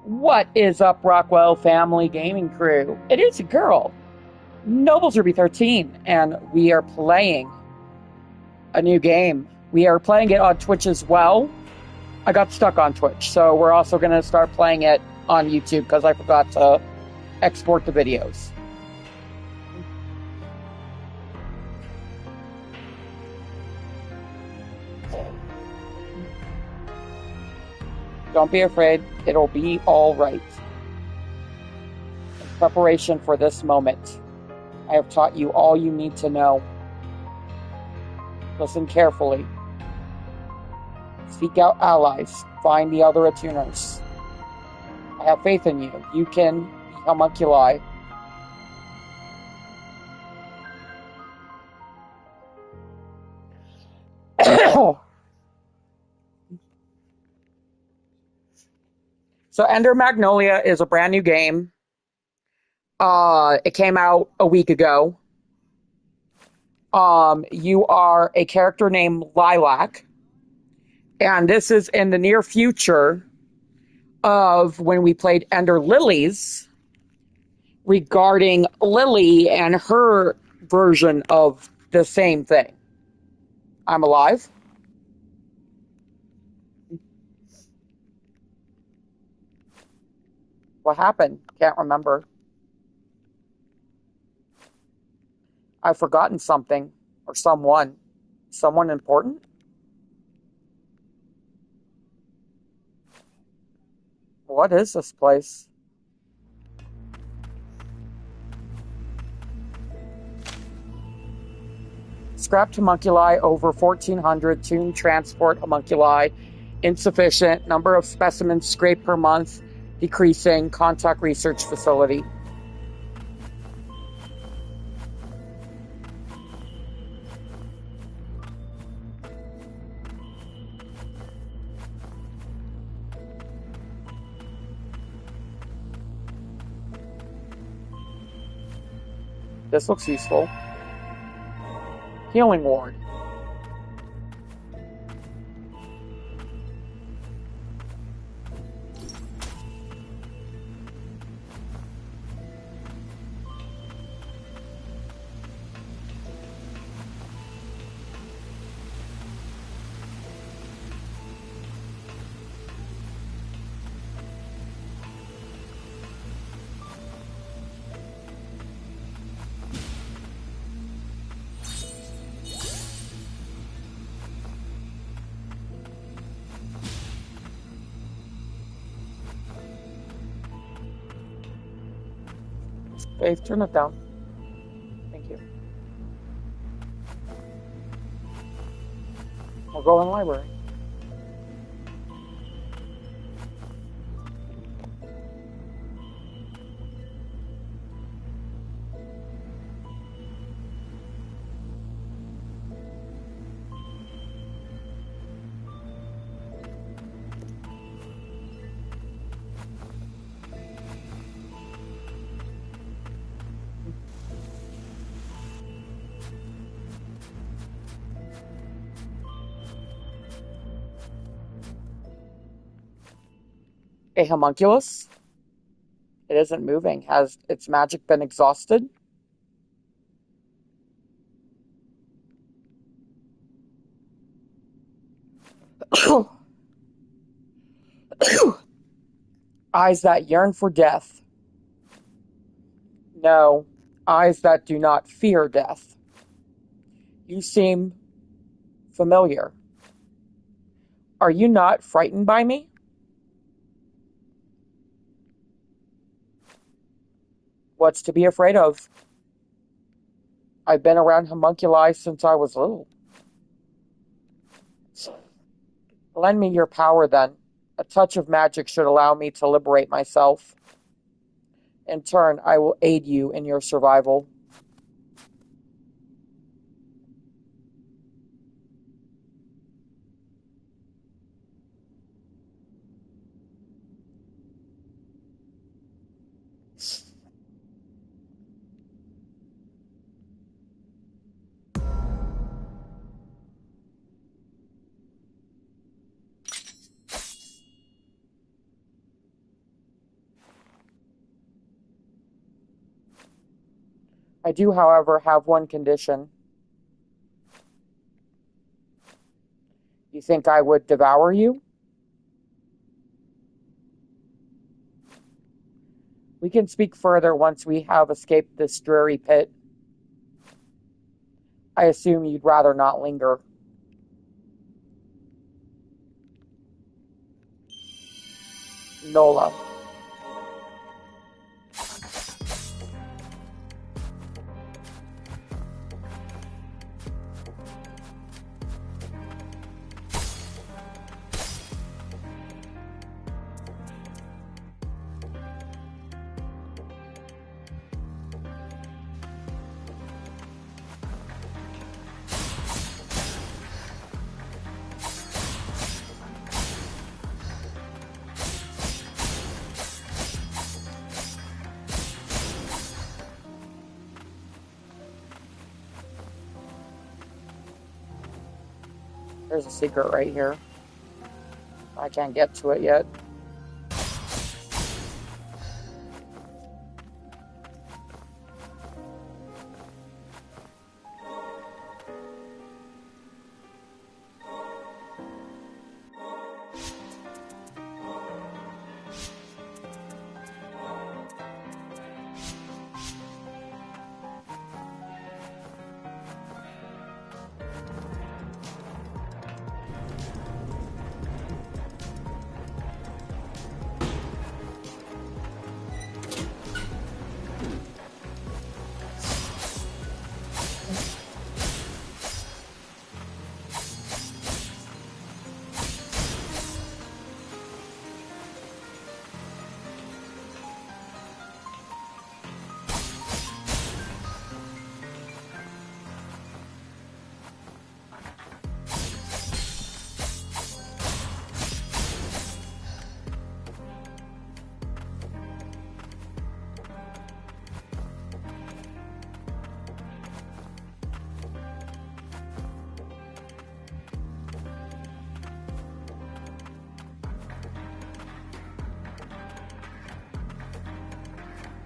What is up, Rockwell Family Gaming Crew? It is a girl, noblesruby13, and we are playing a new game. We are playing it on Twitch as well. I got stuck on Twitch, so we're also going to start playing it on YouTube because I forgot to export the videos. Don't be afraid, it'll be all right. In preparation for this moment, I have taught you all you need to know. Listen carefully. Seek out allies. Find the other attuners. I have faith in you. You can be homunculi. So Ender Magnolia is a brand new game. It came out a week ago. You are a character named Lilac. And this is in the near future of when we played Ender Lilies, regarding Lily and her version of the same thing. I'm alive. What happened? Can't remember. I've forgotten something or someone. Someone important? What is this place? Scrapped homunculi over 1,400. Tuned transport homunculi insufficient. Number of specimens scraped per month decreasing. Contact research facility. This looks useful. Healing ward. Dave, turn it down. Thank you. We'll go in the library. A homunculus? It isn't moving. Has its magic been exhausted? Eyes that yearn for death. No, eyes that do not fear death. You seem familiar. Are you not frightened by me? What's to be afraid of? I've been around homunculi since I was little. Lend me your power, then. A touch of magic should allow me to liberate myself. In turn, I will aid you in your survival. I do, however, have one condition. You think I would devour you? We can speak further once we have escaped this dreary pit. I assume you'd rather not linger. Nola. There's a secret right here. I can't get to it yet.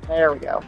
There we go.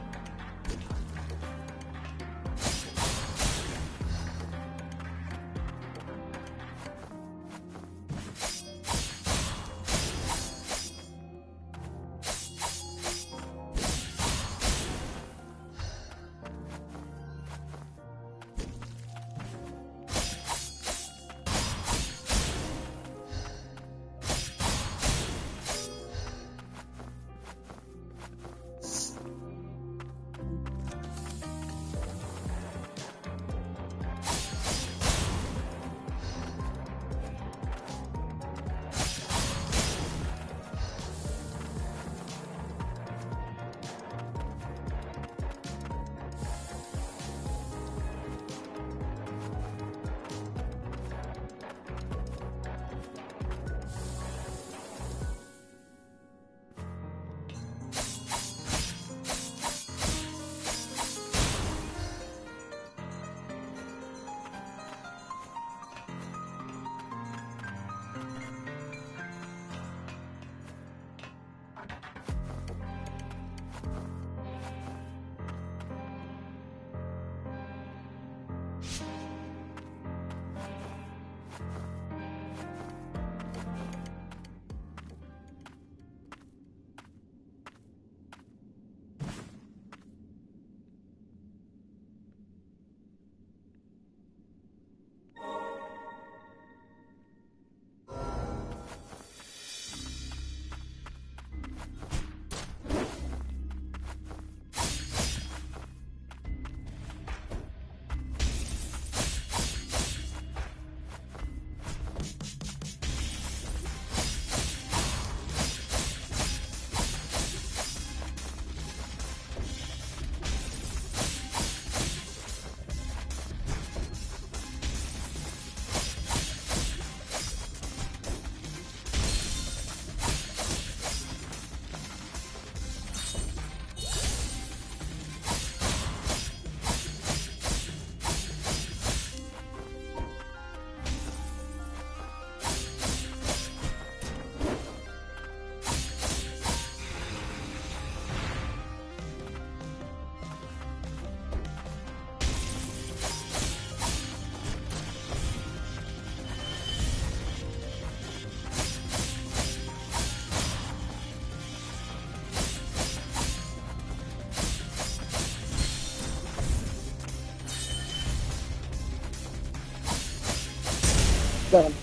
them.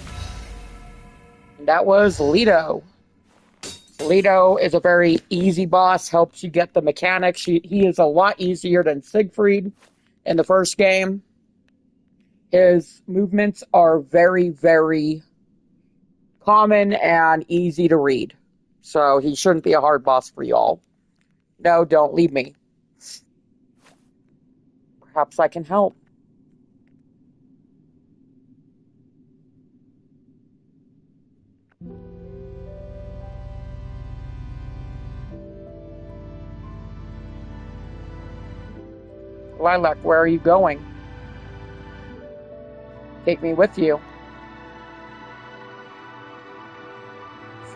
And that was Leto. Leto is a very easy boss, helps you get the mechanics. He is a lot easier than Siegfried in the first game. His movements are very, very common and easy to read. So he shouldn't be a hard boss for y'all. No, don't leave me. Perhaps I can help. Lilac, where are you going? Take me with you.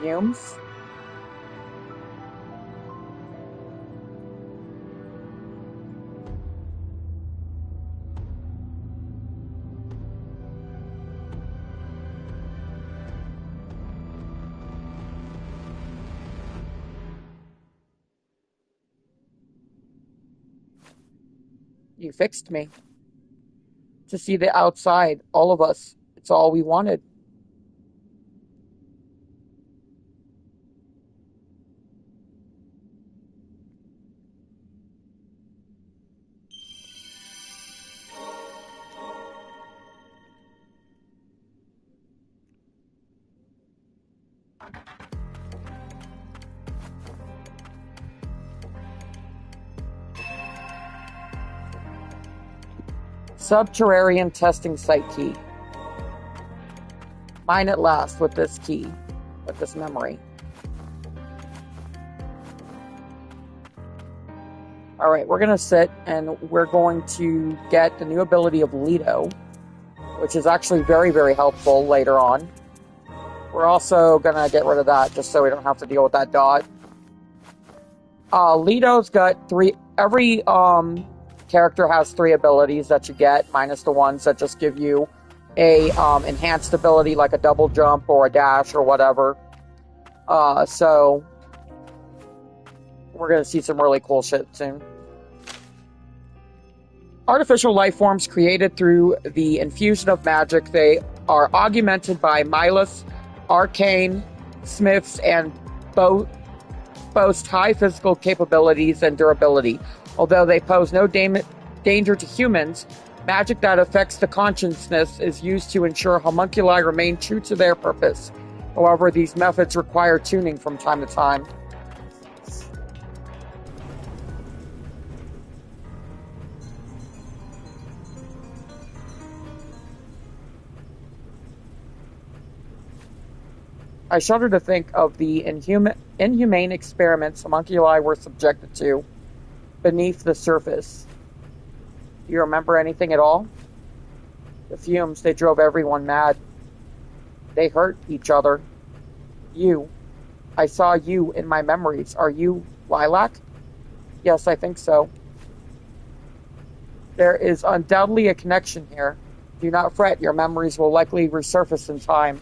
Fumes? You fixed me. To see the outside, all of us, it's all we wanted. Subterranean testing site key. Mine at last with this key, with this memory. Alright, we're going to sit and we're going to get the new ability of Leto, which is actually very, very helpful later on. We're also going to get rid of that just so we don't have to deal with that dot. Leto's got every character has 3 abilities that you get, minus the ones that just give you a enhanced ability like a double jump or a dash or whatever. So we're going to see some really cool shit soon. Artificial life forms created through the infusion of magic. They are augmented by Milas, arcane smiths, and boast high physical capabilities and durability. Although they pose no danger to humans, magic that affects the consciousness is used to ensure homunculi remain true to their purpose. However, these methods require tuning from time to time. I shudder to think of the inhumane experiments homunculi were subjected to beneath the surface. Do you remember anything at all? The fumes, they drove everyone mad. They hurt each other. You. I saw you in my memories. Are you Lilac? Yes, I think so. There is undoubtedly a connection here. Do not fret, your memories will likely resurface in time.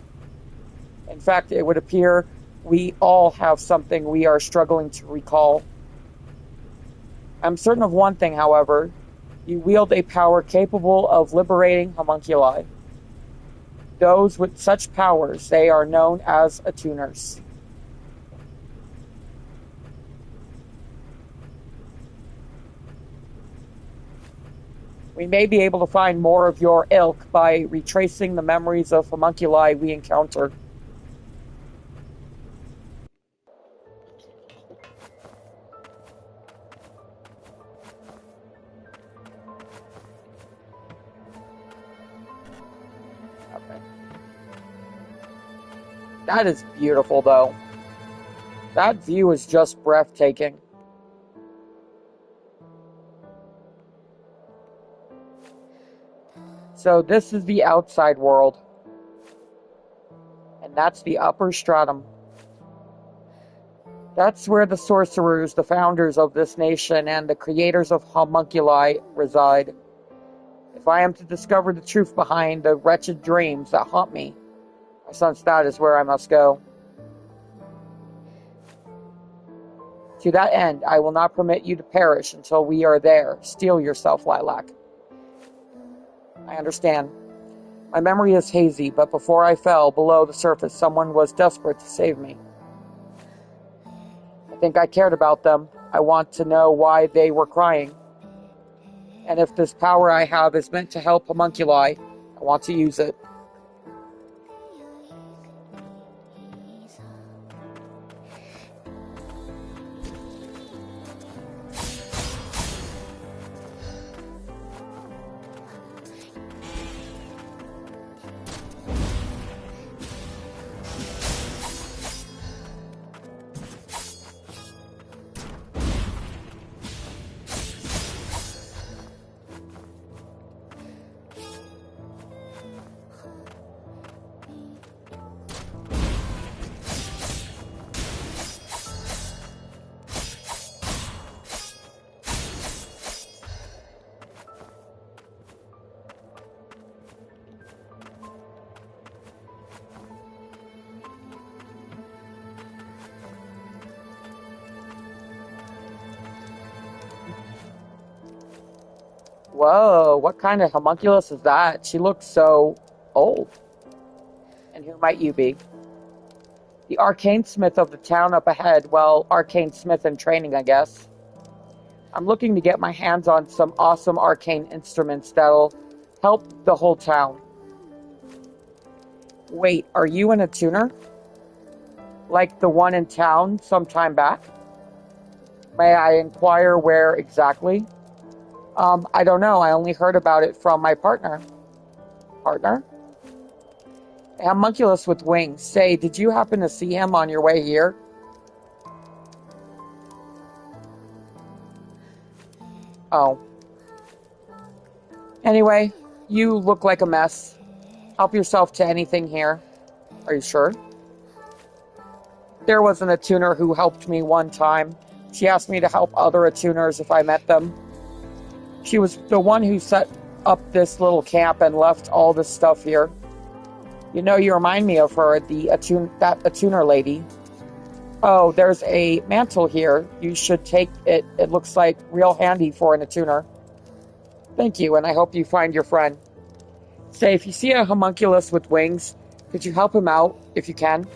In fact, it would appear we all have something we are struggling to recall. I'm certain of one thing, however. You wield a power capable of liberating homunculi. Those with such powers, they are known as attuners. We may be able to find more of your ilk by retracing the memories of homunculi we encounter. That is beautiful, though. That view is just breathtaking. So this is the outside world. And that's the upper stratum. That's where the sorcerers, the founders of this nation, and the creators of homunculi reside. If I am to discover the truth behind the wretched dreams that haunt me, I sense that is where I must go. To that end, I will not permit you to perish until we are there. Steel yourself, Lilac. I understand. My memory is hazy, but before I fell below the surface, someone was desperate to save me. I think I cared about them. I want to know why they were crying. And if this power I have is meant to help homunculi, I want to use it. Whoa, what kind of homunculus is that? She looks so old. And who might you be? The arcane smith of the town up ahead. Well, arcane smith in training, I guess. I'm looking to get my hands on some awesome arcane instruments that'll help the whole town. Wait, are you an attuner? Like the one in town some time back? May I inquire where exactly? I don't know. I only heard about it from my partner. Partner? A homunculus with wings. Say, did you happen to see him on your way here? Oh. Anyway, you look like a mess. Help yourself to anything here. Are you sure? There was an attuner who helped me one time. She asked me to help other attuners if I met them. She was the one who set up this little camp and left all this stuff here. You know, you remind me of her, that attuner lady. Oh, there's a mantle here. You should take it. It looks like real handy for an attuner. Thank you, and I hope you find your friend. Say, if you see a homunculus with wings, could you help him out if you can?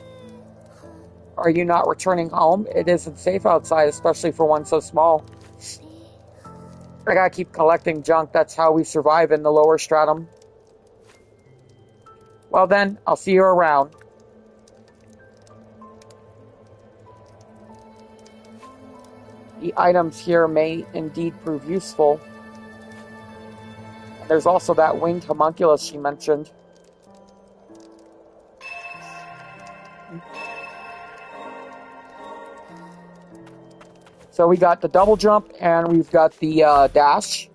Are you not returning home? It isn't safe outside, especially for one so small. I gotta keep collecting junk. That's how we survive in the lower stratum. Well then, I'll see you around. The items here may indeed prove useful. And there's also that winged homunculus she mentioned. So we got the double jump and we've got the dash,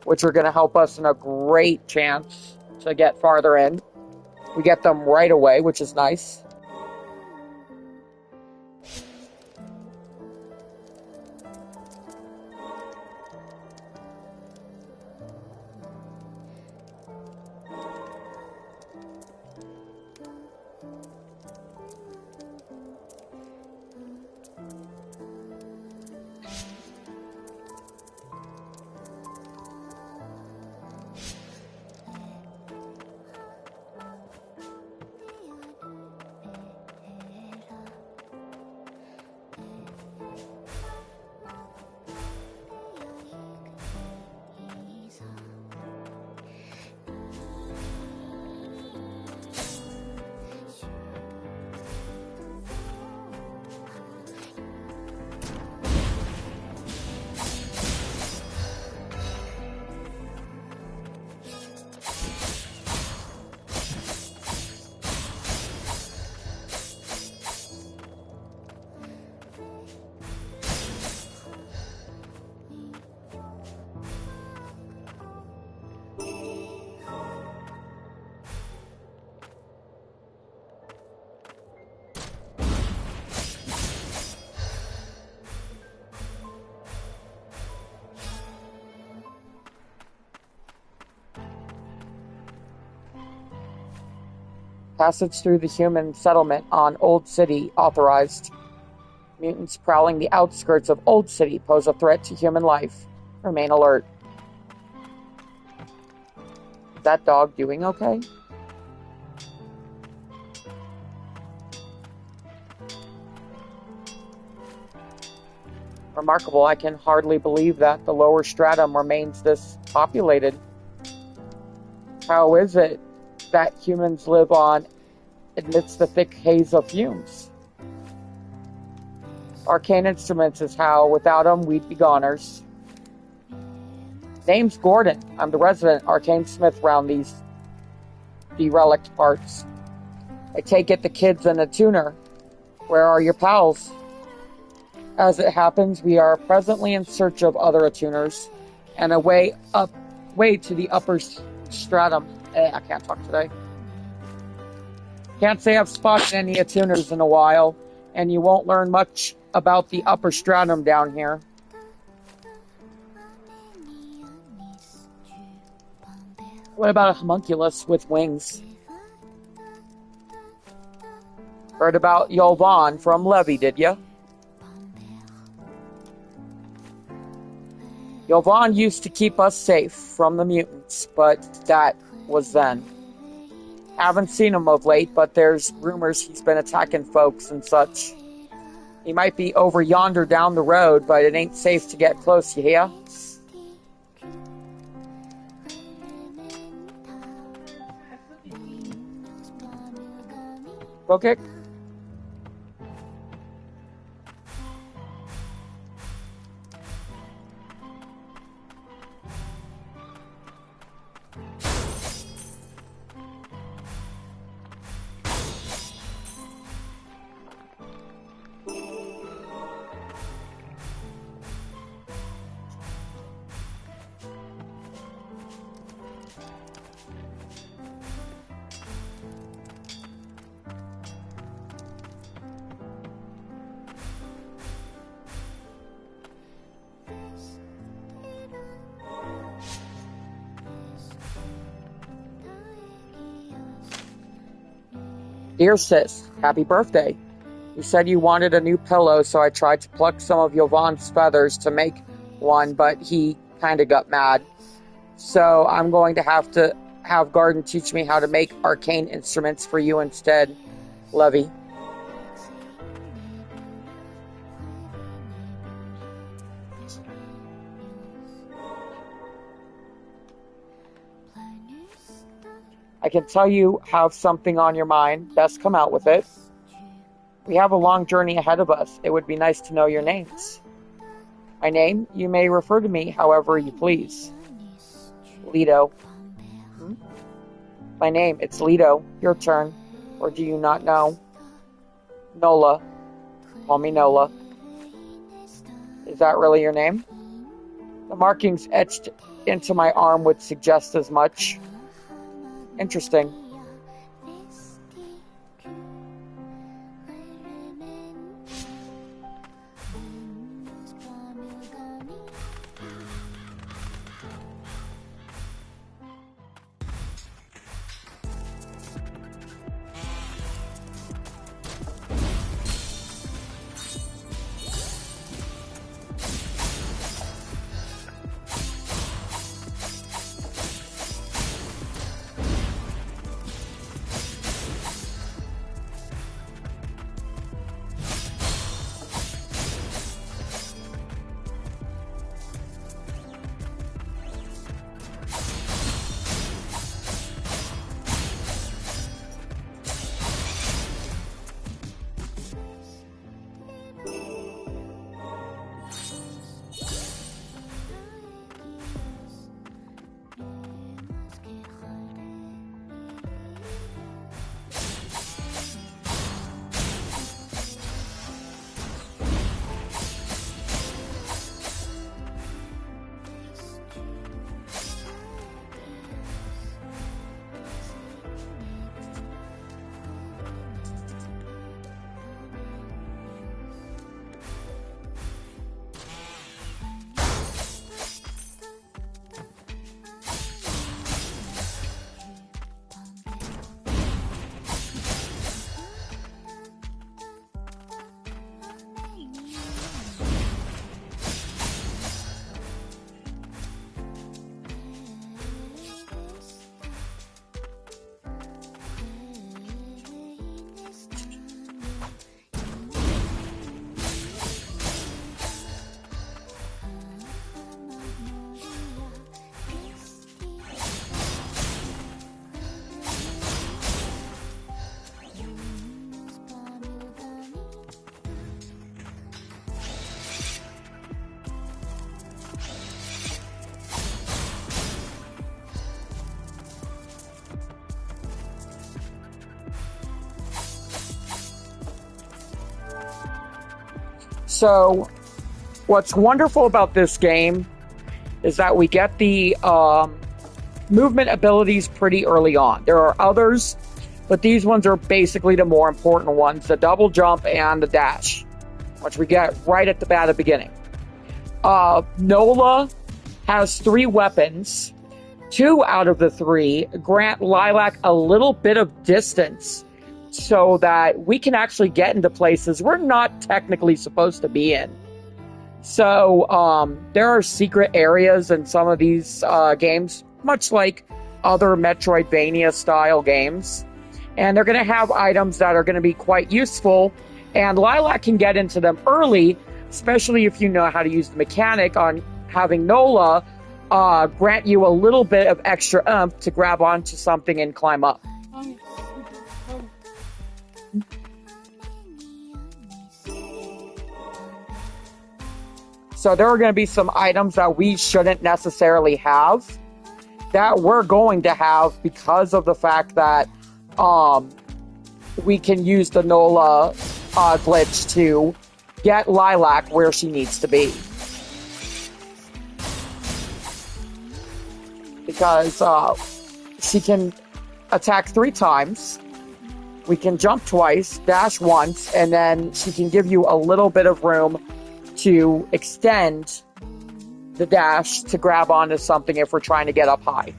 which are going to help us in a great chance to get farther in. We get them right away, which is nice. Passage through the human settlement on Old City authorized. Mutants prowling the outskirts of Old City pose a threat to human life. Remain alert. Is that dog doing okay? Remarkable. I can hardly believe that the lower stratum remains this populated. How is it that humans live on amidst the thick haze of fumes? Arcane instruments is how. Without them, we'd be goners. Name's Gordon. I'm the resident arcane smith round these derelict parts. I take it the kid's an attuner. Where are your pals? As it happens, we are presently in search of other attuners and a way to the upper stratum. I can't talk today. Can't say I've spotted any attuners in a while, and you won't learn much about the upper stratum down here. What about a homunculus with wings? Heard about Yovan from Levy, did ya? Yovan used to keep us safe from the mutants, but that was then. Haven't seen him of late, but there's rumors he's been attacking folks and such. He might be over yonder down the road, but it ain't safe to get close, you hear? Go kick. Dear sis, happy birthday. You said you wanted a new pillow, so I tried to pluck some of Yovan's feathers to make one, but he kinda got mad. So I'm going to have Garden teach me how to make arcane instruments for you instead, Levy. I can tell you have something on your mind. Best come out with it. We have a long journey ahead of us. It would be nice to know your names. My name? You may refer to me however you please. Lido. My name, it's Lido. Your turn. Or do you not know? Nola. Call me Nola. Is that really your name? The markings etched into my arm would suggest as much. Interesting. So, what's wonderful about this game is that we get the movement abilities pretty early on. There are others, but these ones are basically the more important ones, the double jump and the dash, which we get right at the bat at the beginning. Nola has 3 weapons. 2 out of the 3 grant Lilac a little bit of distance so that we can actually get into places we're not technically supposed to be in. So there are secret areas in some of these games, much like other Metroidvania-style games. And they're going to have items that are going to be quite useful. And Lilac can get into them early, especially if you know how to use the mechanic on having Nola grant you a little bit of extra oomph to grab onto something and climb up. So there are going to be some items that we shouldn't necessarily have that we're going to have because of the fact that we can use the Nola glitch to get Lilac where she needs to be. Because she can attack 3 times, we can jump twice, dash once, and then she can give you a little bit of room to extend the dash to grab onto something if we're trying to get up high.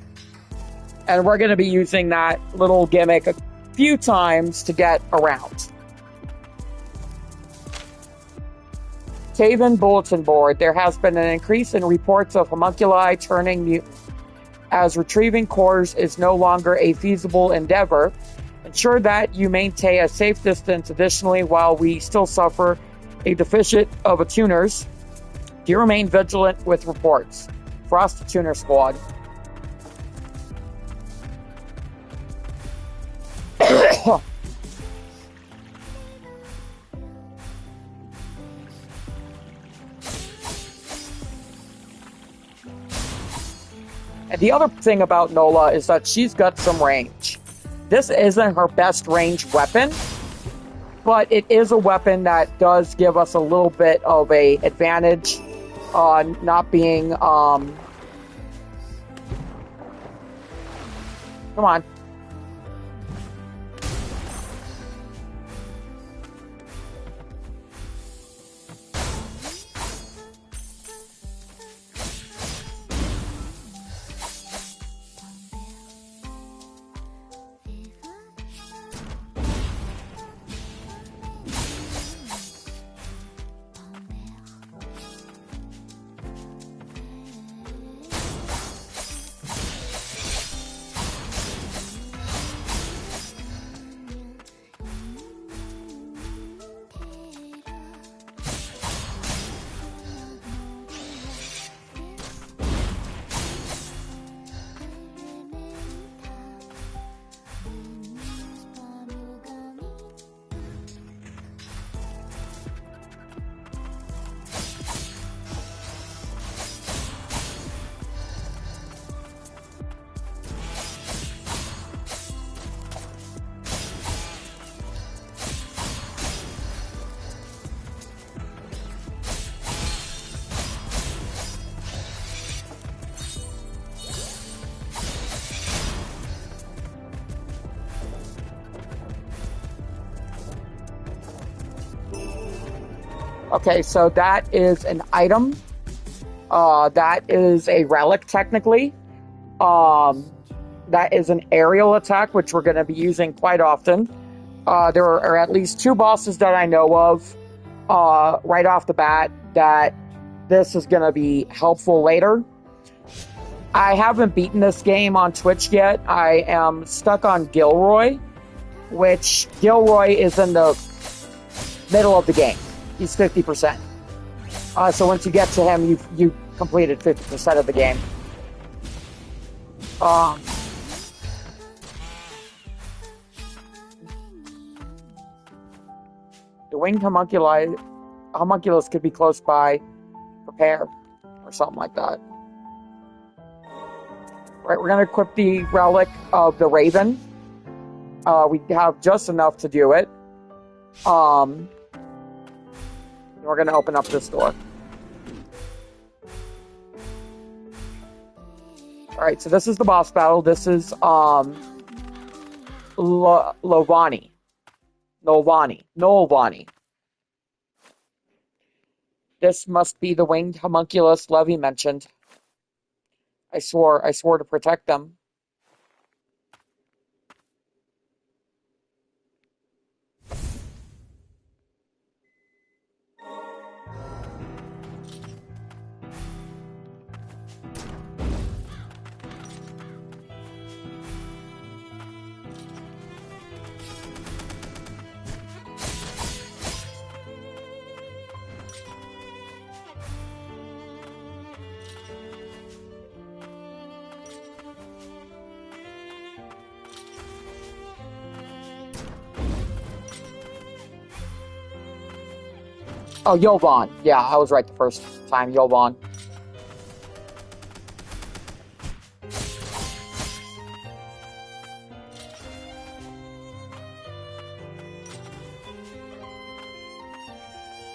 And we're going to be using that little gimmick a few times to get around. Taven Bulletin Board. There has been an increase in reports of homunculi turning mutant. As retrieving cores is no longer a feasible endeavor, ensure that you maintain a safe distance. Additionally, while we still suffer a deficit of attuners, do you remain vigilant with reports? Frost Tuner Squad. And the other thing about Nola is that she's got some range. This isn't her best range weapon, but it is a weapon that does give us a little bit of a advantage on not being, come on. Okay, so that is an item. That is a relic, technically. That is an aerial attack, which we're going to be using quite often. There are at least 2 bosses that I know of right off the bat that this is going to be helpful later. I haven't beaten this game on Twitch yet. I am stuck on Gilroy, which Gilroy is in the middle of the game. He's 50%. So once you get to him, you completed 50% of the game. The winged homunculus could be close by. Prepare, or something like that. Right, we're going to equip the relic of the Raven. We have just enough to do it. We're going to open up this door. Alright, so this is the boss battle. This is, Nolvani. This must be the winged homunculus Levy mentioned. I swore to protect them. Oh, Yovan. Yeah, I was right the first time. Yovan.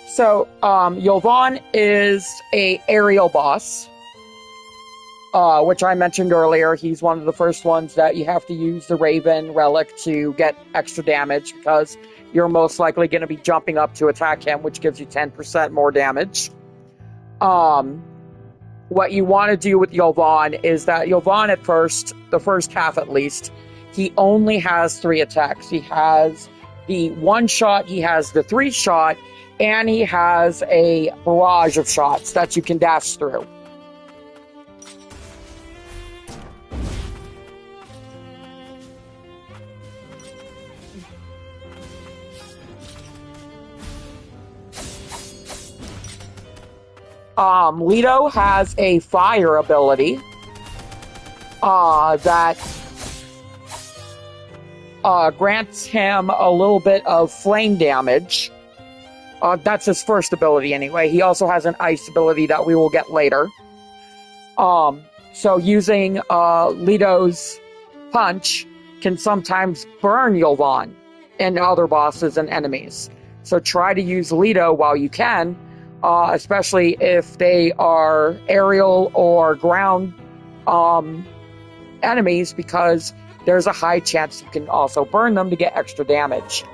So, Yovan is a aerial boss, which I mentioned earlier. He's one of the first ones that you have to use the Raven relic to get extra damage, because you're most likely going to be jumping up to attack him, which gives you 10% more damage. What you want to do with Yovan is that Yovan at first, the first half at least, he only has 3 attacks. He has the 1-shot, he has the 3-shot, and he has a barrage of shots that you can dash through. Leto has a fire ability that grants him a little bit of flame damage. That's his first ability anyway. He also has an ice ability that we will get later. So using Leto's punch can sometimes burn Yovan and other bosses and enemies. So try to use Leto while you can. Especially if they are aerial or ground enemies, because there's a high chance you can also burn them to get extra damage.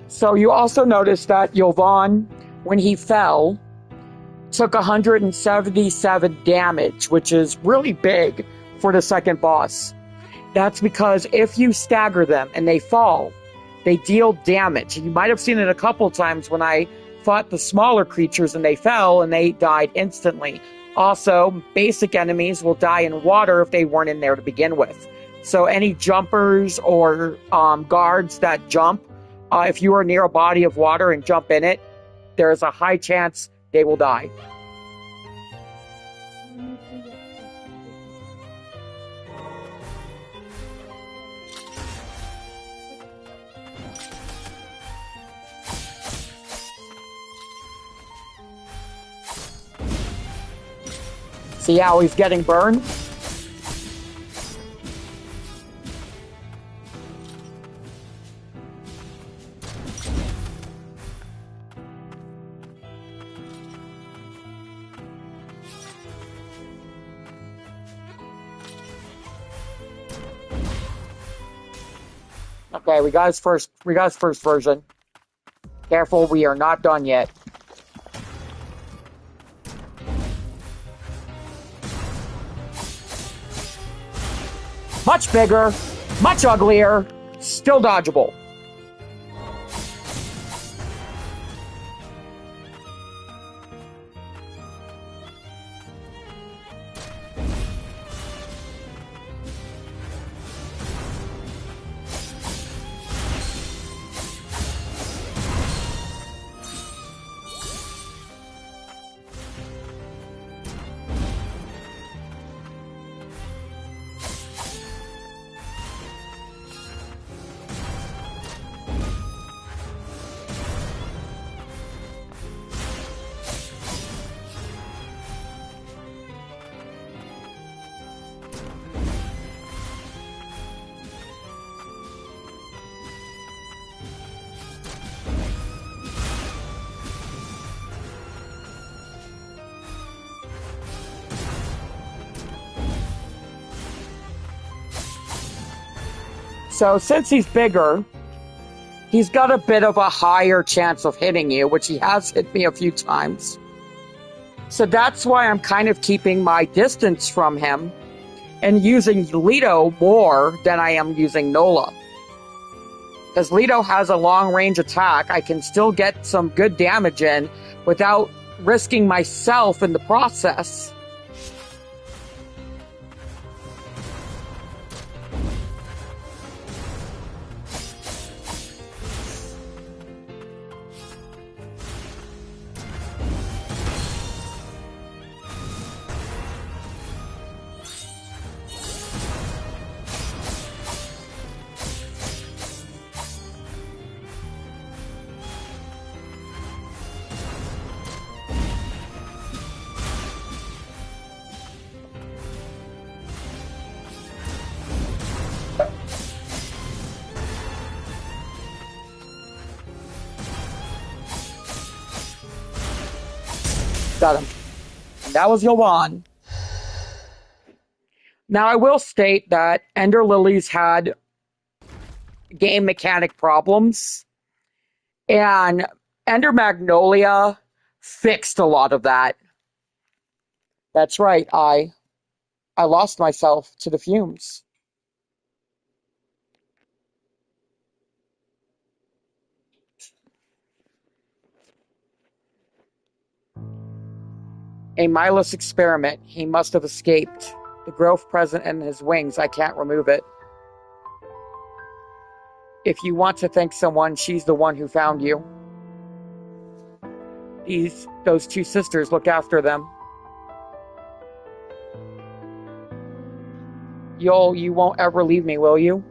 So you also notice that Yovan, when he fell, took 177 damage, which is really big for the second boss. That's because if you stagger them and they fall, they deal damage. You might have seen it a couple times when I fought the smaller creatures and they fell and they died instantly. Also, basic enemies will die in water if they weren't in there to begin with. So any jumpers or guards that jump, if you are near a body of water and jump in it, there is a high chance they will die. See how he's getting burned? Okay, we got his first version. Careful, we are not done yet. Much bigger, much uglier, still dodgeable. So since he's bigger, he's got a bit of a higher chance of hitting you, which he has hit me a few times. So that's why I'm kind of keeping my distance from him and using Leto more than I am using Nola. Because Leto has a long-range attack, I can still get some good damage in without risking myself in the process. Got him. And that was Yovan. Now, I will state that Ender Lilies had game mechanic problems, and Ender Magnolia fixed a lot of that. That's right, I lost myself to the fumes. A mindless experiment. He must have escaped. The growth present in his wings, I can't remove it. If you want to thank someone, she's the one who found you. Those two sisters, look after them. You won't ever leave me, will you?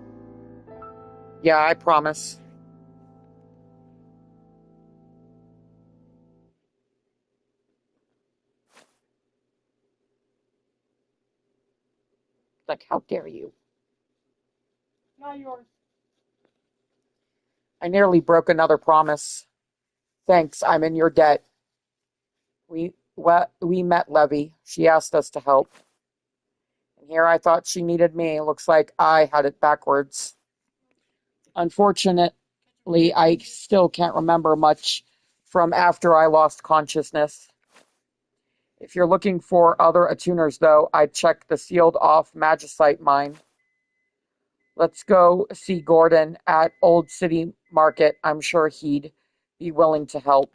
Yeah, I promise. Like, how dare you? Not yours. I nearly broke another promise. Thanks, I'm in your debt. We met Levy. She asked us to help. And here I thought she needed me. Looks like I had it backwards. Unfortunately, I still can't remember much from after I lost consciousness. If you're looking for other attuners, though, I'd check the sealed-off Magicite mine. Let's go see Gordon at Old City Market. I'm sure he'd be willing to help.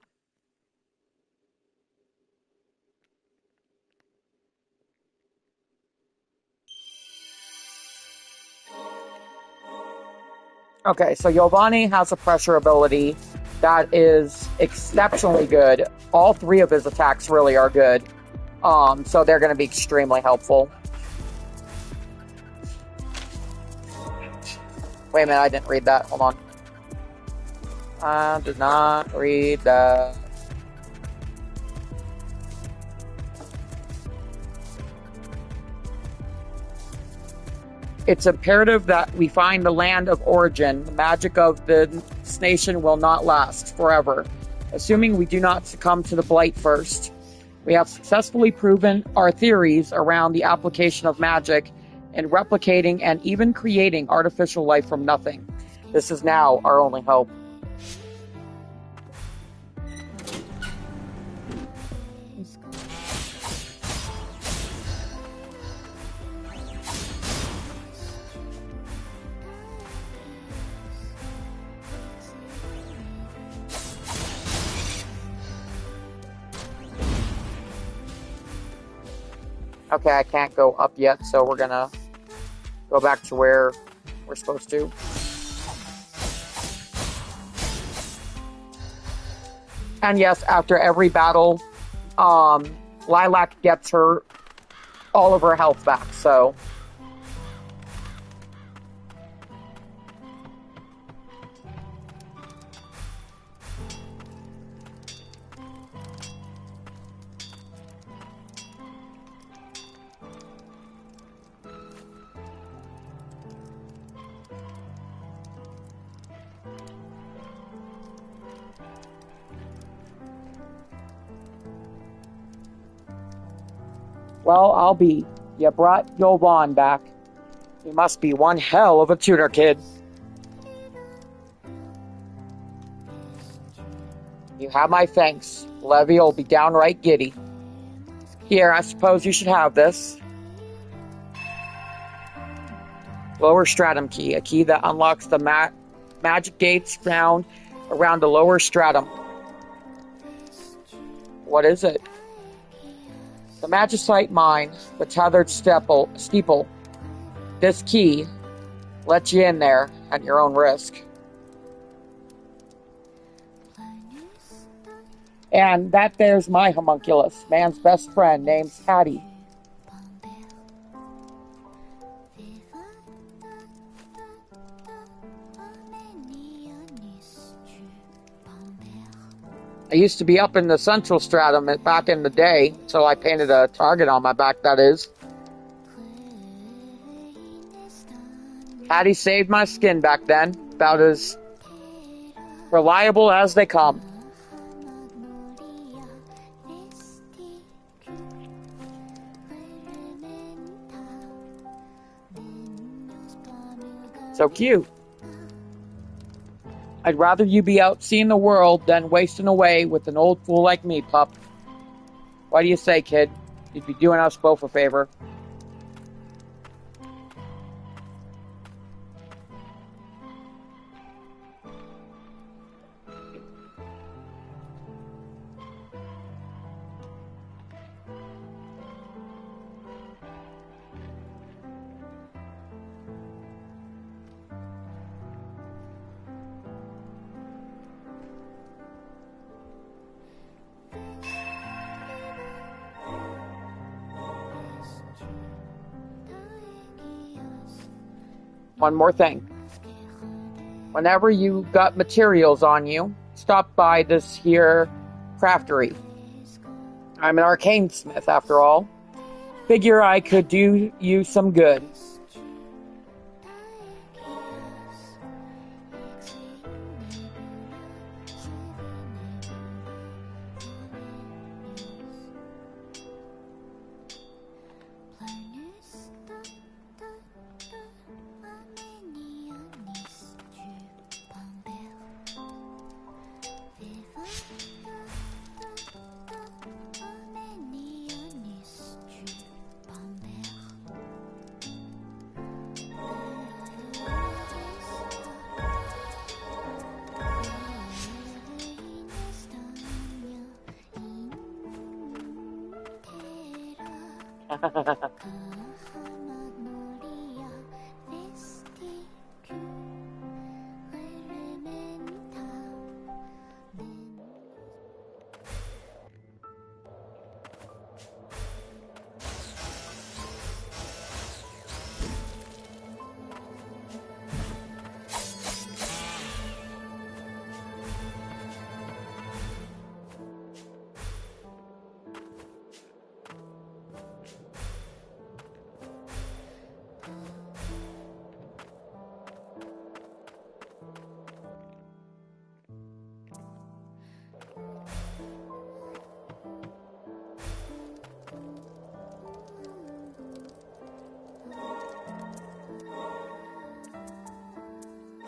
Okay, so Giovanni has a pressure ability that is exceptionally good. All three of his attacks really are good. So they're going to be extremely helpful. Wait a minute, I didn't read that. Hold on. I did not read that. It's imperative that we find the land of origin. The magic of this nation will not last forever, assuming we do not succumb to the blight first. We have successfully proven our theories around the application of magic in replicating and even creating artificial life from nothing. This is now our only hope. Okay, I can't go up yet, so we're gonna go back to where we're supposed to. And yes, after every battle, Lilac gets her all of her health back, so... Well, I'll be. You brought Yovan back. He must be one hell of a tutor kid. Have my thanks. Levy will be downright giddy. Here, I suppose you should have this. Lower stratum key, a key that unlocks the magic gates found around the lower stratum. What is it? The magicite mine, the tethered steeple. This key lets you in there at your own risk. And that there's my homunculus, man's best friend, named Hattie. I used to be up in the central stratum back in the day, so I painted a target on my back, that is. Hattie saved my skin back then, about as reliable as they come. So cute. I'd rather you be out seeing the world than wasting away with an old fool like me, pup. What do you say, kid? You'd be doing us both a favor. One more thing. Whenever you got materials on you, stop by this here craftery. I'm an arcane smith, after all. Figure I could do you some good.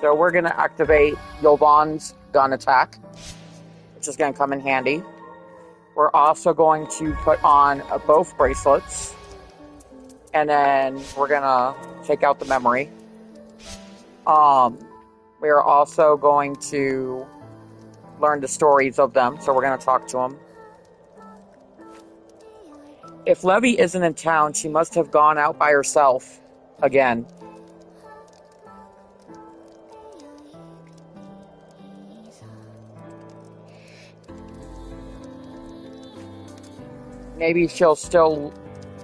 So we're going to activate Yovan's gun attack, which is going to come in handy. We're also going to put on both bracelets, and then we're going to take out the memory. We are also going to learn the stories of them, so we're going to talk to them. If Levy isn't in town, she must have gone out by herself again. Maybe she's still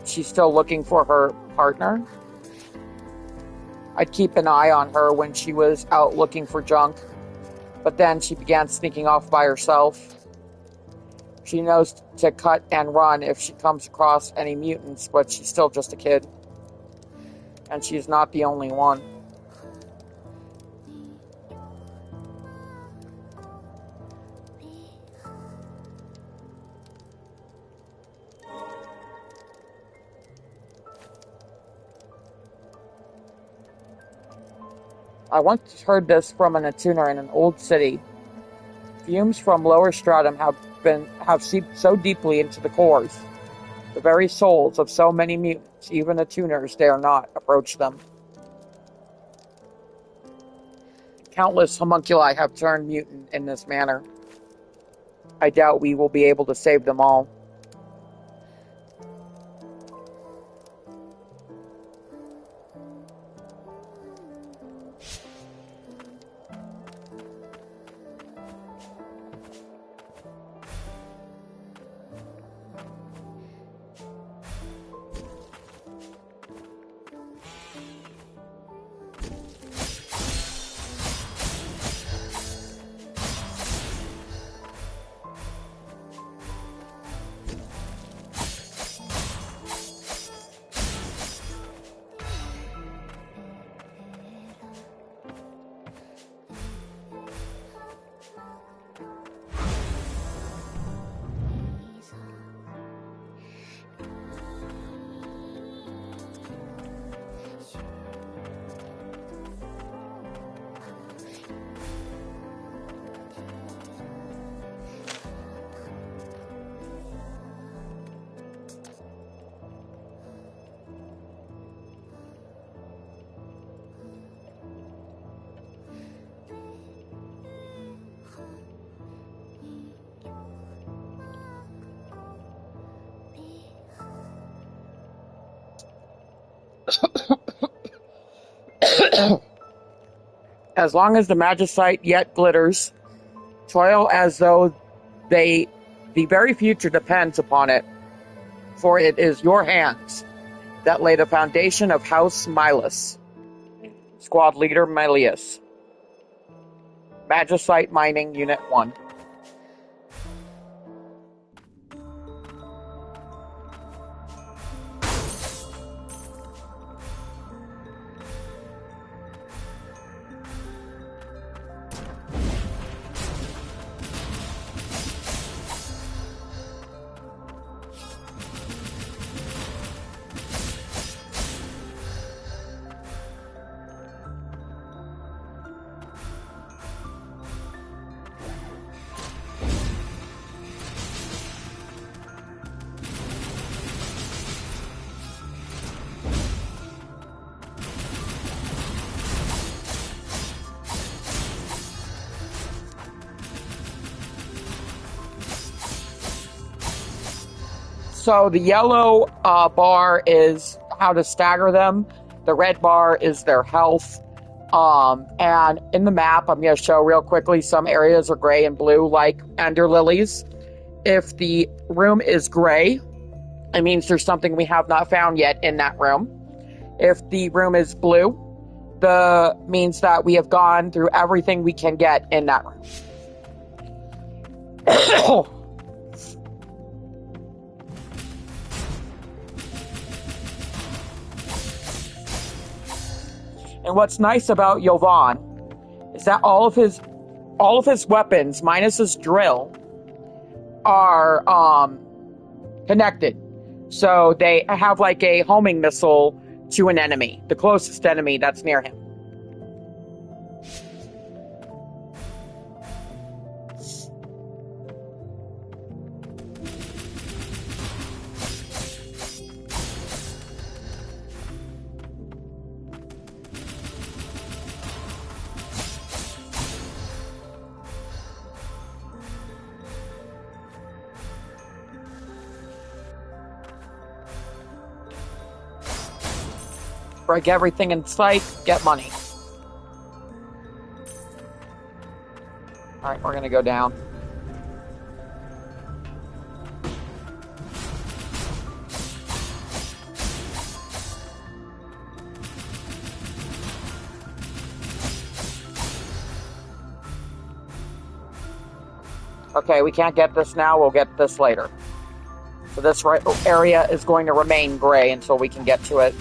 looking for her partner. I'd keep an eye on her when she was out looking for junk, but then she began sneaking off by herself. She knows to cut and run if she comes across any mutants, but she's still just a kid. And she's not the only one. I once heard this from an attuner in an old city. Fumes from lower stratum have seeped so deeply into the cores, the very souls of so many mutants, even the tuners dare not approach them. Countless homunculi have turned mutant in this manner. I doubt we will be able to save them all. As long as the magicite yet glitters, toil as though the very future depends upon it, for it is your hands that lay the foundation of House Milas. Squad Leader Melius. Magicite Mining Unit 1. So the yellow bar is how to stagger them. The red bar is their health. And in the map, I'm going to show real quickly, some areas are gray and blue, like ender lilies. If the room is gray, it means there's something we have not found yet in that room. If the room is blue, means that we have gone through everything we can get in that room. And what's nice about Jovan is that all of his weapons, minus his drill, are connected. So they have like a homing missile to an enemy, the closest enemy that's near him. Break everything in sight, get money. Alright, we're gonna go down. Okay, we can't get this now, we'll get this later. So this area is going to remain gray until we can get to it.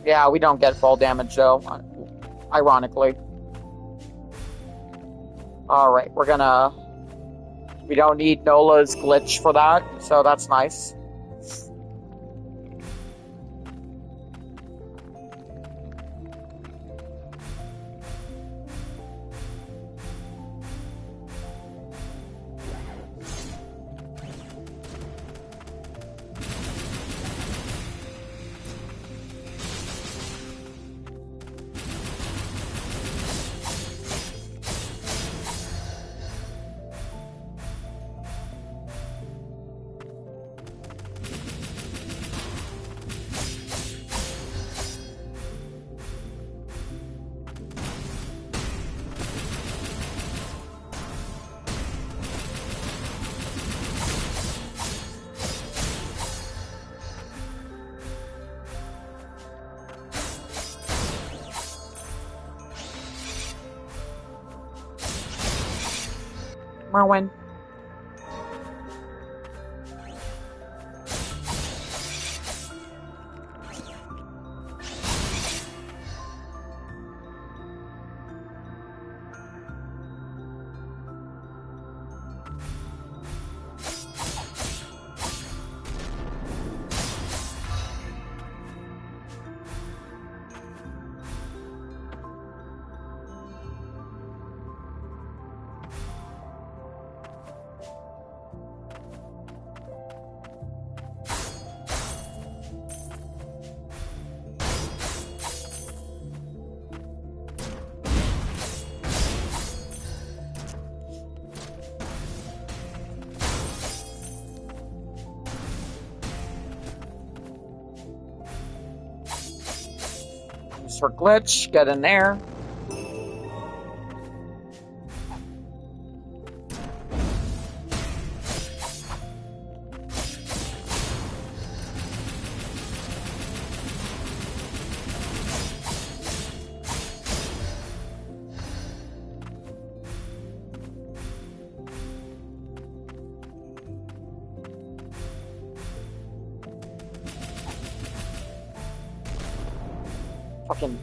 Yeah, we don't get fall damage though. ironically. Alright, we're gonna... We don't need Nola's glitch for that, so that's nice. Merwin. Use her glitch, get in there. Fucking...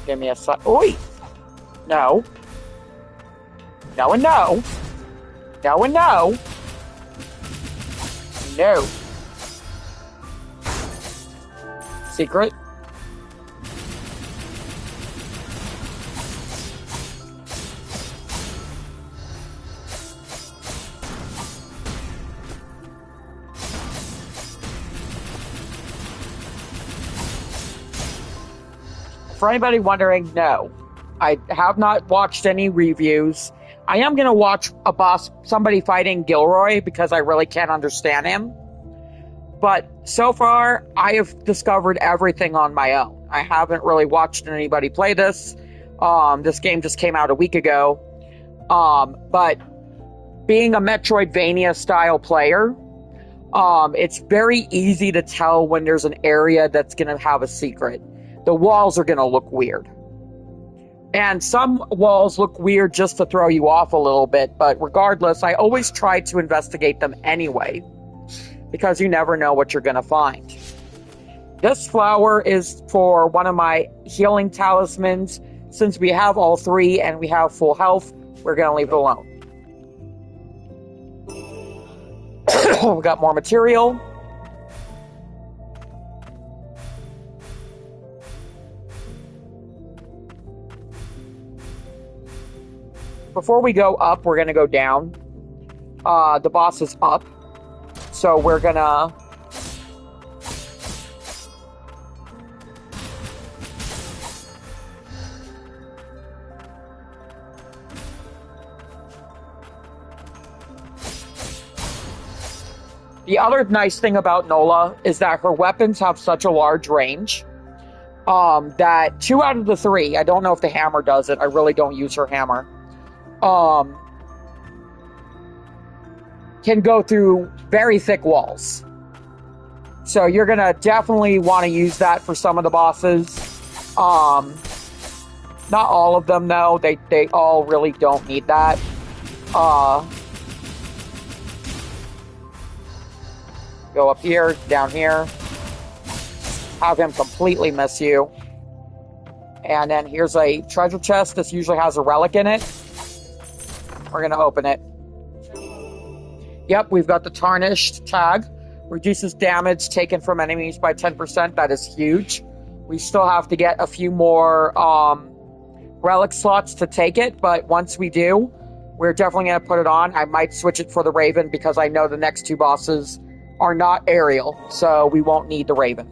Give me a sec. Oi! No. No and no. No and no. No. Secret. For anybody wondering, no. I have not watched any reviews. I am going to watch somebody fighting Gilroy because I really can't understand him. But so far, I have discovered everything on my own. I haven't really watched anybody play this. This game just came out a week ago. But being a Metroidvania style player, it's very easy to tell when there's an area that's going to have a secret. The walls are going to look weird. And some walls look weird just to throw you off a little bit, but regardless, I always try to investigate them anyway, because you never know what you're going to find. This flower is for one of my healing talismans. Since we have all three and we have full health, we're going to leave it alone. We got more material. Before we go up, we're going to go down. The boss is up. So we're going to... The other nice thing about Nola is that her weapons have such a large range that 2 out of the 3, I don't know if the hammer does it, I really don't use her hammer. can go through very thick walls. So you're going to definitely want to use that for some of the bosses. Not all of them, though. They all really don't need that. Go up here, down here. Have him completely miss you. And then here's a treasure chest. This usually has a relic in it. We're going to open it. Yep, we've got the tarnished tag. Reduces damage taken from enemies by 10%. That is huge. We still have to get a few more relic slots to take it, but once we do, we're definitely going to put it on. I might switch it for the Raven because I know the next two bosses are not aerial, so we won't need the Raven.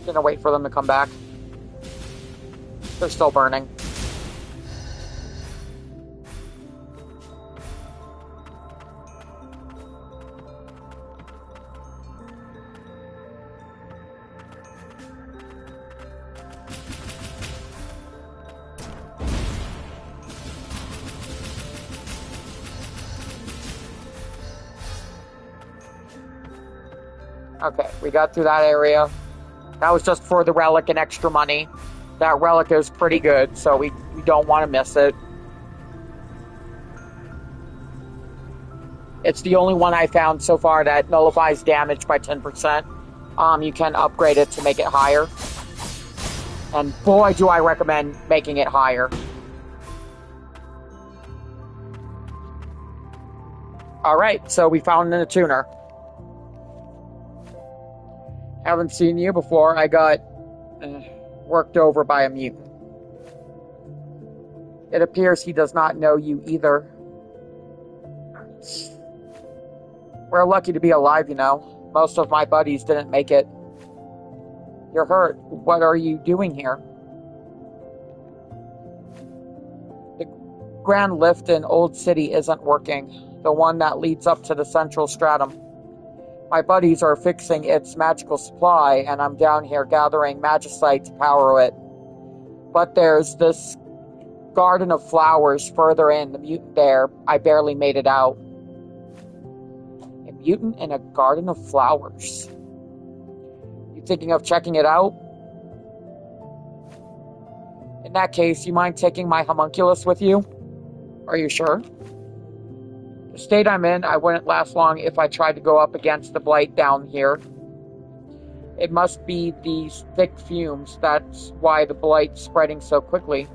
Gonna wait for them to come back. They're still burning. Okay, we got through that area. That was just for the relic and extra money. That relic is pretty good, so we don't want to miss it. It's the only one I found so far that nullifies damage by 10%. You can upgrade it to make it higher. And boy, do I recommend making it higher. Alright, so we found a tuner. Haven't seen you before. I got worked over by a mutant. It appears he does not know you either. We're lucky to be alive, you know. Most of my buddies didn't make it. You're hurt. What are you doing here? The grand lift in Old City isn't working. The one that leads up to the central stratum. My buddies are fixing its magical supply, and I'm down here gathering magicite to power it. But there's this garden of flowers further in, the mutant there. I barely made it out. A mutant in a garden of flowers. You thinking of checking it out? In that case, you mind taking my homunculus with you? Are you sure? The state I'm in, I wouldn't last long if I tried to go up against the blight down here. It must be these thick fumes. That's why the blight's spreading so quickly.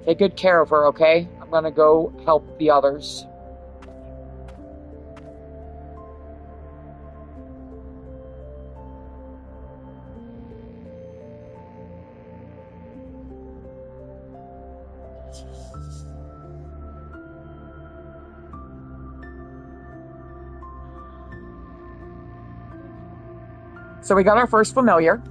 Take good care of her, okay? I'm gonna go help the others. So we got our first familiar.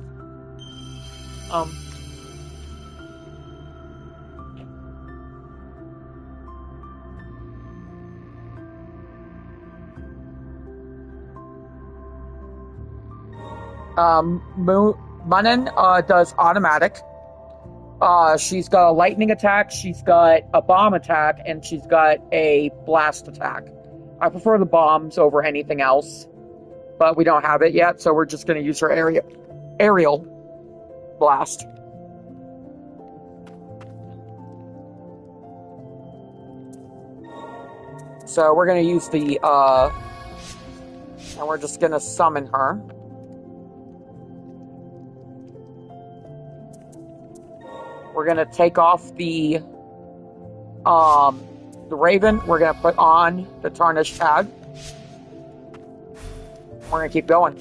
Munin does automatic. She's got a lightning attack, she's got a bomb attack, and she's got a blast attack. I prefer the bombs over anything else. But we don't have it yet, so we're just going to use her aerial blast. So we're going to use the, and we're just going to summon her. We're going to take off the Raven. We're going to put on the tarnished tag. We're going to keep going.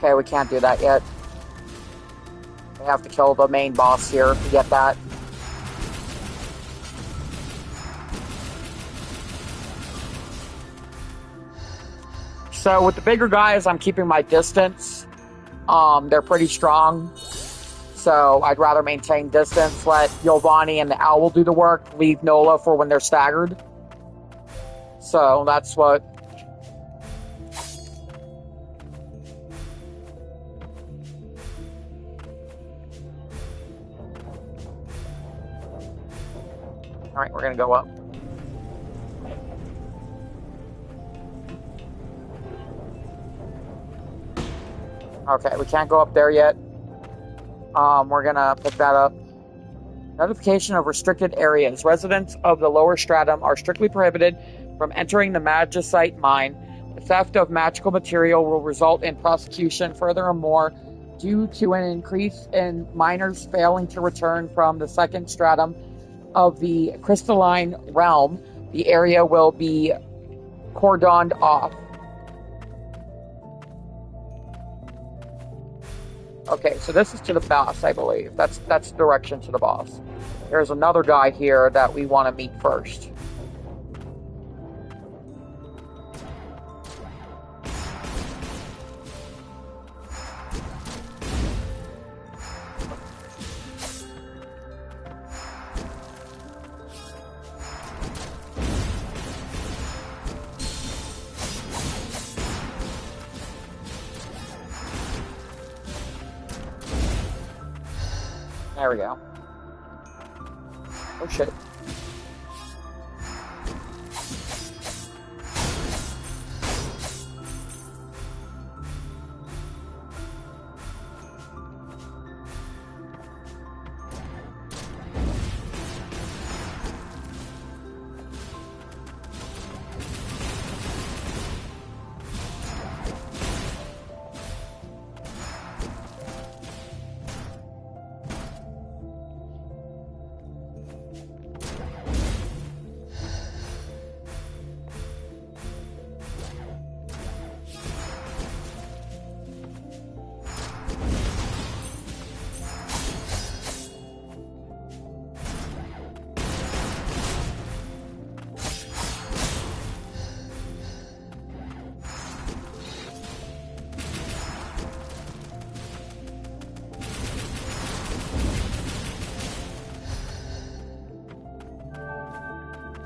Okay, we can't do that yet. We have to kill the main boss here to get that. So with the bigger guys, I'm keeping my distance. They're pretty strong. So I'd rather maintain distance, let Giovanni and the Owl do the work, leave Nola for when they're staggered. So that's what... Alright, we're gonna go up. Okay, we can't go up there yet. We're gonna pick that up. Notification of restricted areas. Residents of the lower stratum are strictly prohibited from entering the magicite mine. The theft of magical material will result in prosecution. Furthermore, due to an increase in miners failing to return from the second stratum of the crystalline realm, the area will be cordoned off. Okay, so this is to the boss, I believe. That's the direction to the boss. There's another guy here that we want to meet first. There we go. Oh shit.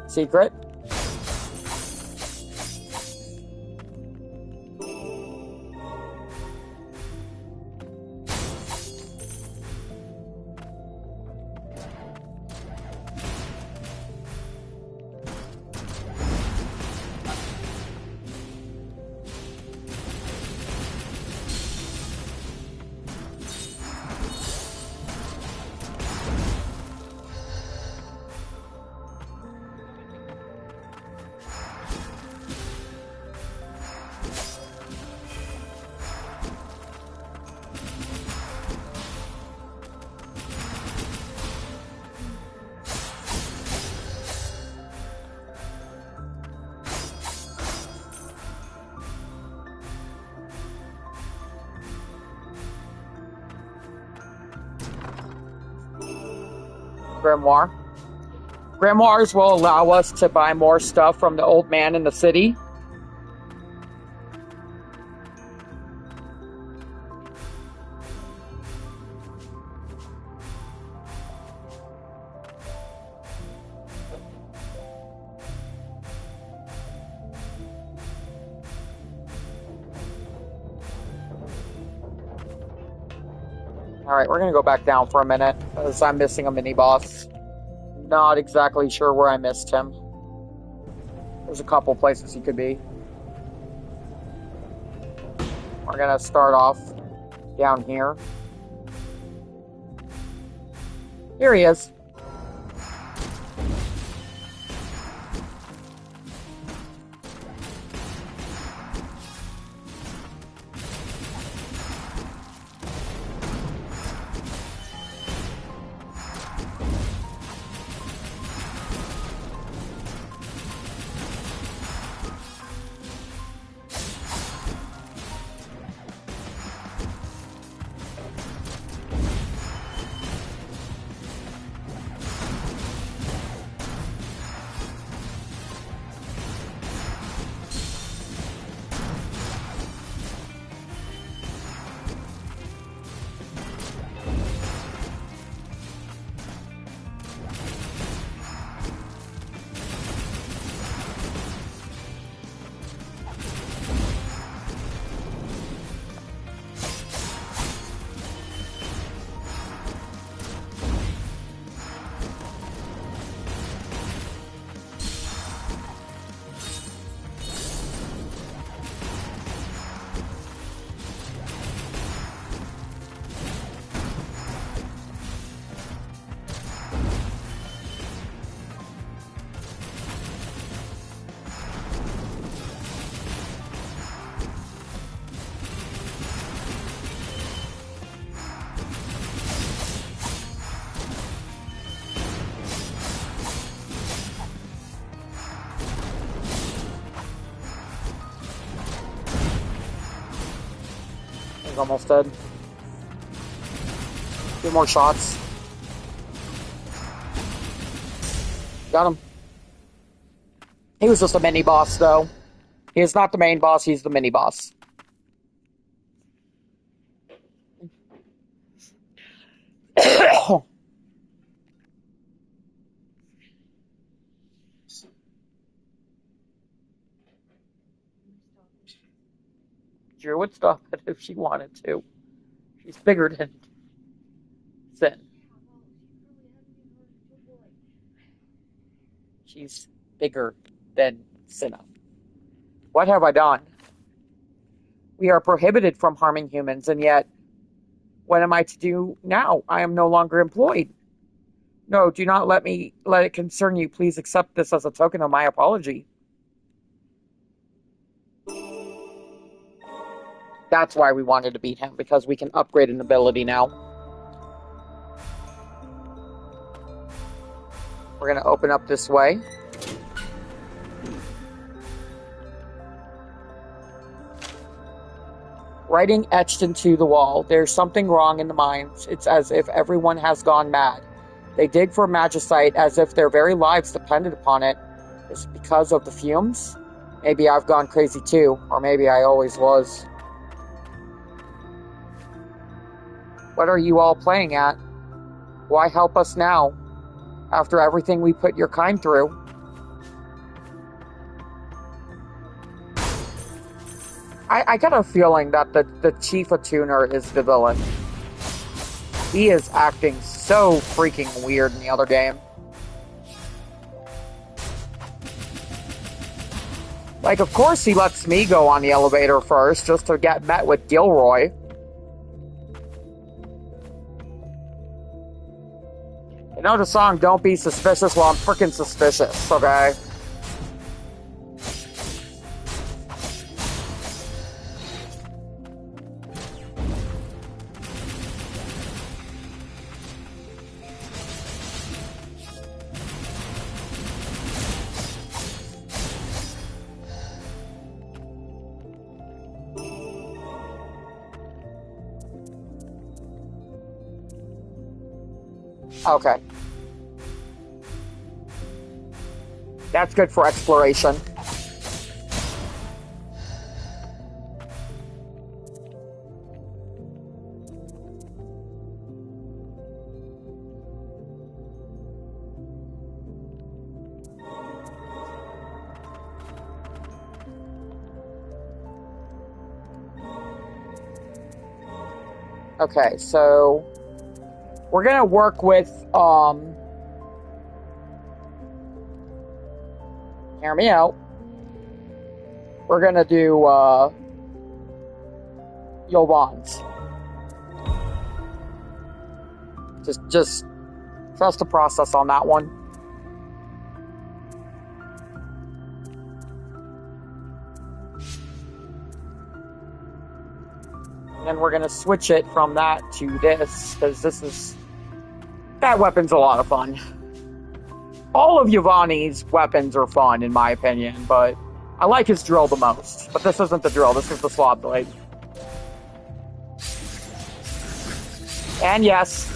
Secret. Grimoire. Grimoires will allow us to buy more stuff from the old man in the city. Alright, we're gonna go back down for a minute, because I'm missing a mini-boss. Not exactly sure where I missed him. There's a couple places he could be. We're gonna start off down here. Here he is. He's almost dead. 2 more shots. Got him. He was just a mini boss, though. He is not the main boss, he's the mini boss. Drew would stop it if she wanted to. She's bigger than Sin. She's bigger than Cinna. What have I done? We are prohibited from harming humans, and yet, what am I to do now? I am no longer employed. No, do not let it concern you. Please accept this as a token of my apology. That's why we wanted to beat him, because we can upgrade an ability now. We're going to open up this way. Writing etched into the wall. There's something wrong in the mines. It's as if everyone has gone mad. They dig for magicite as if their very lives depended upon it. Is it because of the fumes? Maybe I've gone crazy too, or maybe I always was. What are you all playing at? Why help us now, after everything we put your kind through? I got a feeling that the Chief Attuner is the villain. He is acting so freaking weird in the other game. Like, of course he lets me go on the elevator first, just to get met with Gilroy. You know the song, Don't Be Suspicious? Well, I'm freaking suspicious, okay? Okay. That's good for exploration. Okay, so we're gonna work with hear me out. We're gonna do Yovan's. Just trust the process on that one. And then we're gonna switch it from that to this, because that weapon's a lot of fun. All of Yvonne's weapons are fun, in my opinion, but I like his drill the most. But this isn't the drill, this is the slot blade. And yes,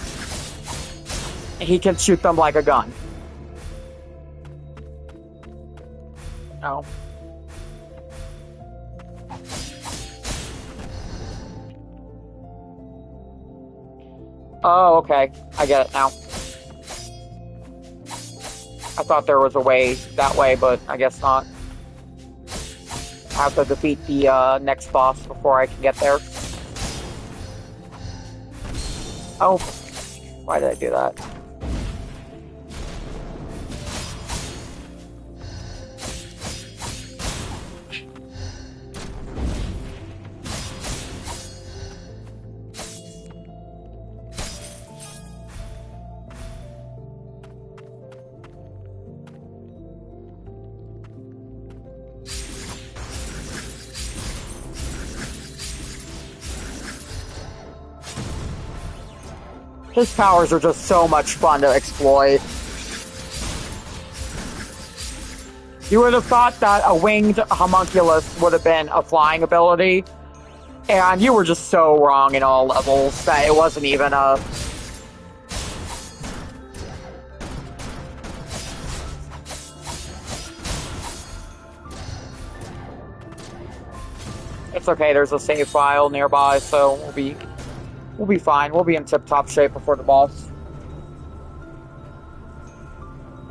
he can shoot them like a gun. Oh. Oh, okay. I get it now. I thought there was a way that way, but I guess not. I have to defeat the next boss before I can get there. Oh, why did I do that? His powers are just so much fun to exploit. You would have thought that a winged homunculus would have been a flying ability, And you were just so wrong in all levels that it wasn't even a... It's okay, there's a save file nearby, so we'll be fine. We'll be in tip-top shape before the boss.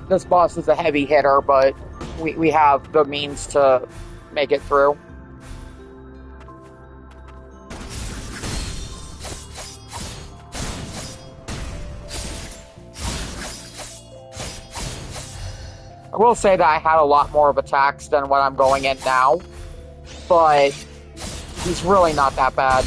This boss is a heavy hitter, but we have the means to make it through. I will say that I had a lot more of attacks than what I'm going in now, but he's really not that bad.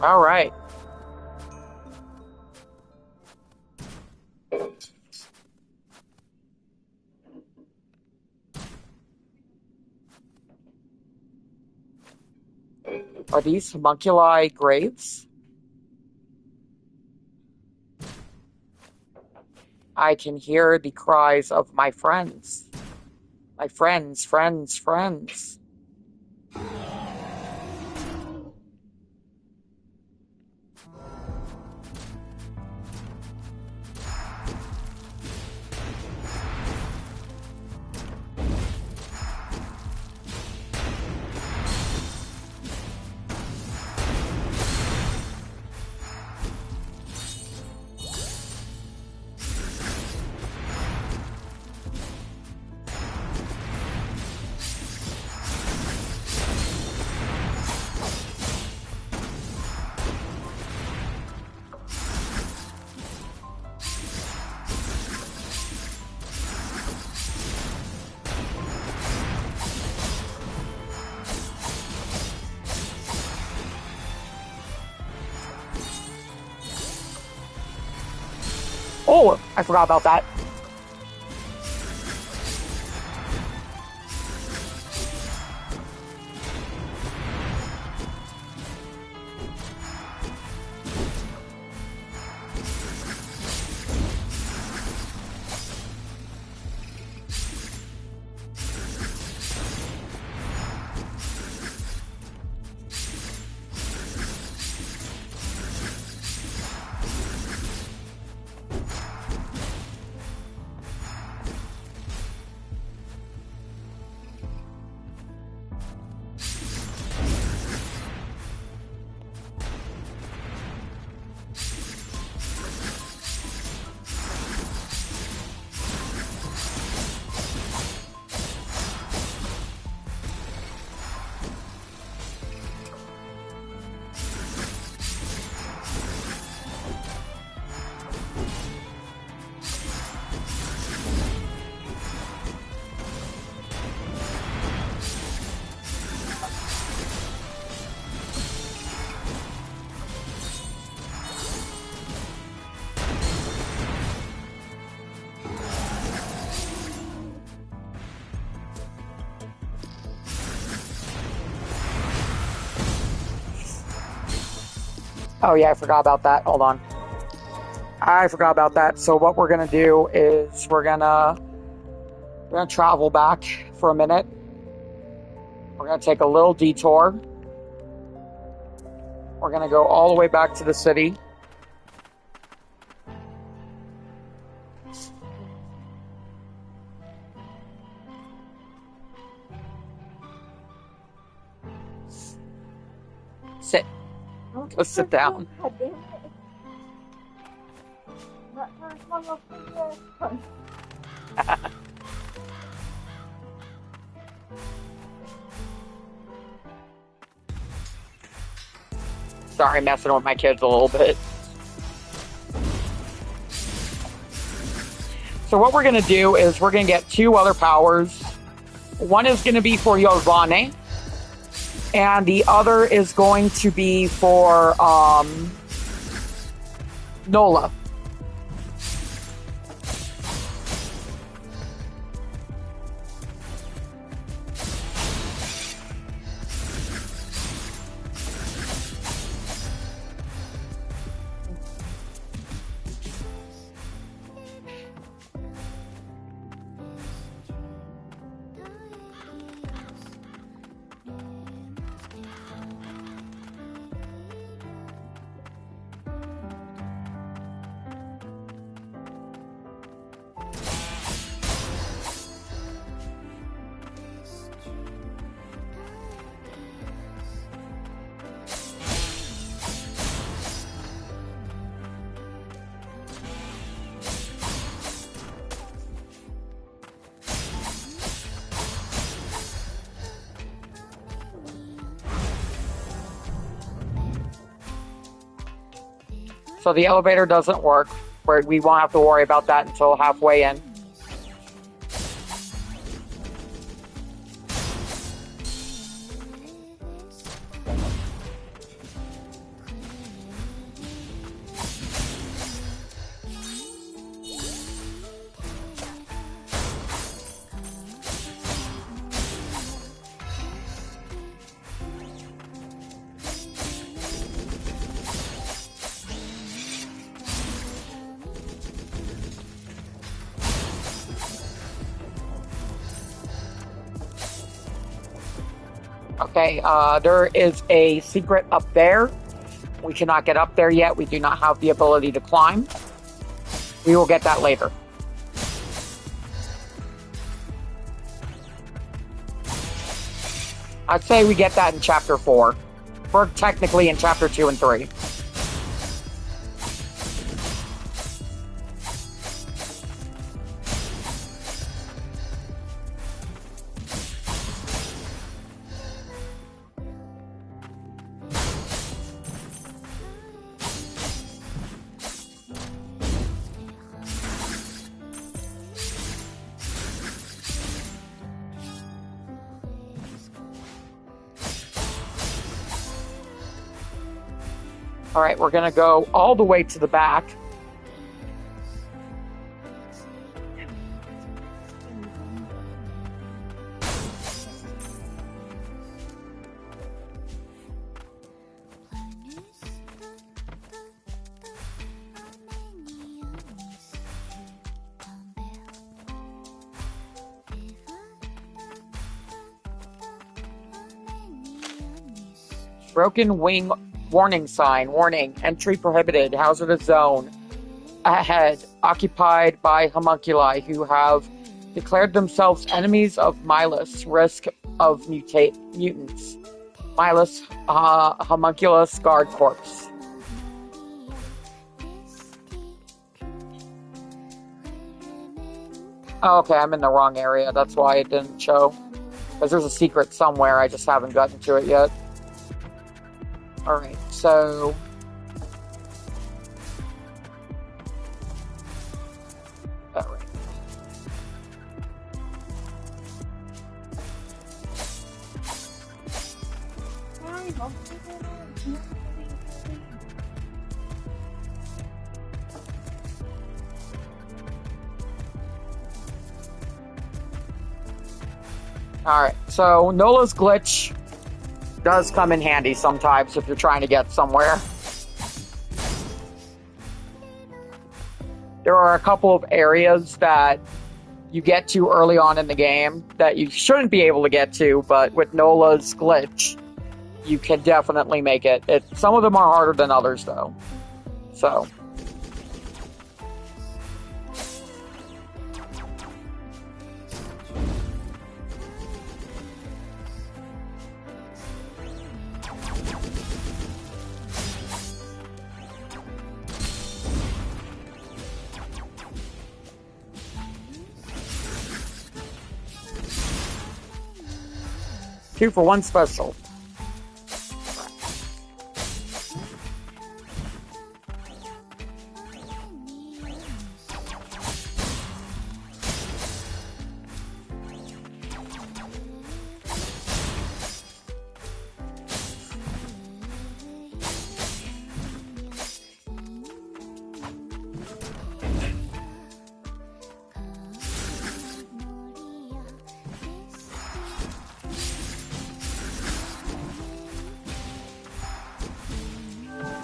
All right. Are these homunculi graves? I can hear the cries of my friends. My friends, friends, friends. Oh, I forgot about that. Oh yeah, I forgot about that. Hold on. I forgot about that. So what we're gonna do is we're gonna travel back for a minute. We're gonna take a little detour. We're gonna go all the way back to the city. Go sit down. God damn it. Not trying to come up with that. Sorry, messing with my kids a little bit. So what we're going to do is we're going to get 2 other powers. One is going to be for Giovanni, and the other is going to be for Nola. So the elevator doesn't work. We won't have to worry about that until halfway in. Okay, there is a secret up there. We cannot get up there yet. We do not have the ability to climb. We will get that later. I'd say we get that in Chapter 4. We're technically in Chapter 2 and 3. All right, we're going to go all the way to the back. Broken wing warning sign. Warning. Entry prohibited. Hazardous zone. Ahead. Occupied by homunculi who have declared themselves enemies of Milus. Risk of mutants. Milus homunculus guard corpse. Oh, okay, I'm in the wrong area. That's why it didn't show. Because there's a secret somewhere. I just haven't gotten to it yet. Alright, so... Alright. Alright, so Nola's glitch does come in handy sometimes if you're trying to get somewhere. There are a couple of areas that you get to early on in the game that you shouldn't be able to get to, but with Nola's glitch, you can definitely make it. Some of them are harder than others, though. So... 2-for-1 special.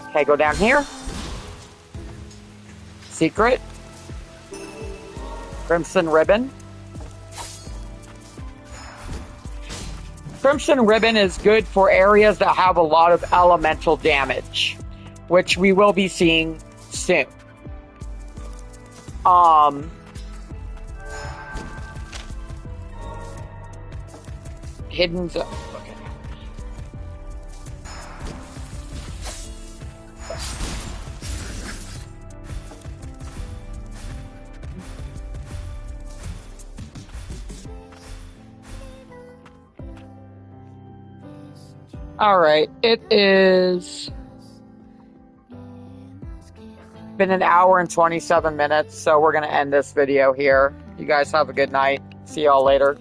Okay, go down here. Secret. Crimson Ribbon. Crimson Ribbon is good for areas that have a lot of elemental damage, which we will be seeing soon. Hidden zone. Okay. All right, it is been an hour and 27 minutes, so we're going to end this video here. You guys have a good night. See y'all later.